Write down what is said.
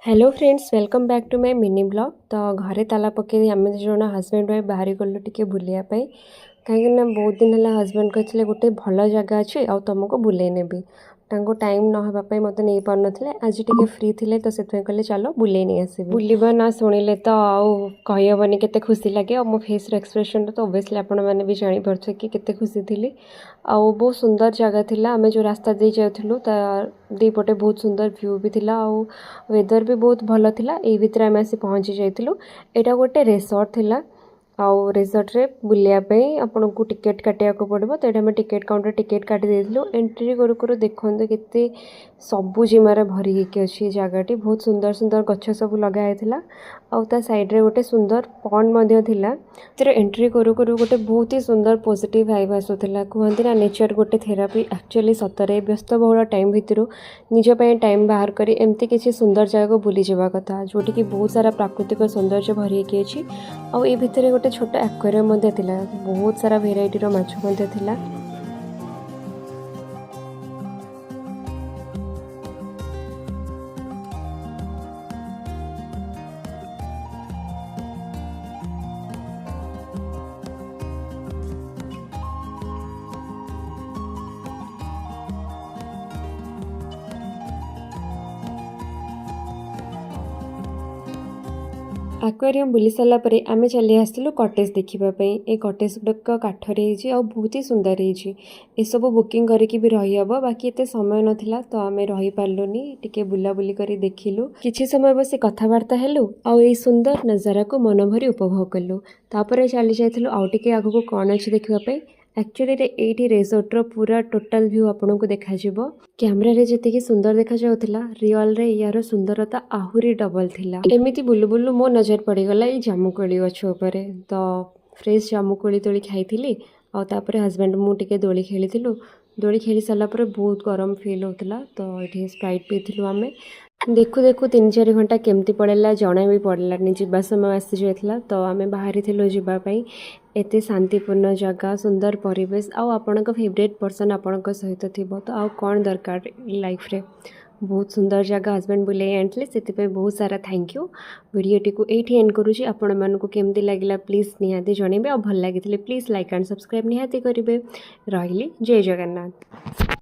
Hello friends welcome back to my mini blog. तो घरे ताला पकई आम जन हजबैंड वाइफ बाहरी गलु टे बुलायापाई कहीं बहुत दिन है हजबैंड कहते गोटे भल जगह अच्छी आ तुमको बुले नेबी टाइम नापाई मत नहीं पार ना आज टे फ्री थे तो से कहले चलो बुले नहीं आस बुलवा ना शुणिले तो आईहबनी के खुशी लगे और मो फेस एक्सप्रेशन तो ओबियसली आपण मैंने भी जापर कि केते खुशी थी आउ बहुत सुंदर जगह थिला आमे जो रास्ता दे जाऊँ दीपटे बहुत सुंदर व्यू भी थिला आउ वेदर भी बहुत भल थिला एई भितर आमे आसी पहुँची जाइतिलु। एटा गोटे रिसोर्ट थिला आउ रिसोर्ट रे बुलिया पे आपन को टिकेट काटिया को पड़बो तो एटा में टिकेट काउंटर टिकेट काटी देथिलु। एंट्री करू करू देखंदे केते सबु जिमारे भरी के अछि जगहटी बहुत सुंदर सुंदर गछ सब लगा हैथिला आउ ता साइड रे गोटे सुंदर पॉन्ड मध्ये थिला। तेरे एंट्री करू करू गोटे बहुत ही सुंदर पॉजिटिव वाइब आसुथिला कहंती ना नेचर गोटे थेरापी एक्चुअली सतरे व्यस्त बहुल टाइम भितर निज पे टाइम बाहर करी एमती किसी सुंदर जगह को बुली जावा कथा जोटी कि बहुत सारा प्राकृतिक सौंदर्य भरी के अछि आउ ए भितर गोटे छोट एक्वेरियम मध्ये थिला बहुत सारा भेराइटी रो माछ मध्ये थिला। एक्वेरियम बुली सारा पर आम चली आसलु कटेज देखापी ये कटेज गुड़ाक काठरे आ बहुत ही सुंदर सब बुकिंग करके भी रही हम बाकी एत समय नाला तो आम रही पार्लुनी टिके बुलाबुली कर देखिलु किछि समय बस कथबार्ता हेलु आउ ये सुंदर नजारा को मन भरी उपभोग कलु तापर चली जाइलु आउ टिके आगु कौन अच्छी देखापी एक्चुअली ये रिसोर्टर पूरा टोटाल व्यू आपन को देखा कैमरा रे जी सुंदर देखा जाउथिला रियल रे यार सुंदरता आहुरी डबल थिला। एमिति बुलु बुलु मो नजर पड़गला ये जामुकोली गछ उपरे तो फ्रेश जामुकोली तोली खाई आ तापर हजबैंड मु टिके दोली खेली दोली खेली सारा पर बहुत गरम फिल होता तो ये स्प्राइट पीलु आम देखु देखु 3-4 घंटा केमती पड़ेगा जना भी पड़लानी जीवा समय आसी जाइला तो आम बाहरी जावाई एत शांतिपूर्ण जगह सुंदर परिवेश आपण फेवरेट पर्सन आपण सहित थी तो आउ कौन दरकार लाइफ रे बहुत सुंदर जगह हजबैंड बुले आनी से बहुत सारा थैंक यू। वीडियोटी को ये एंड करुँची आपण मानक केमती लगे प्लीज निहाती जनइबे और भल लगी प्लीज लाइक एंड सब्सक्राइब निहाती करेंगे। रही जय जगन्नाथ।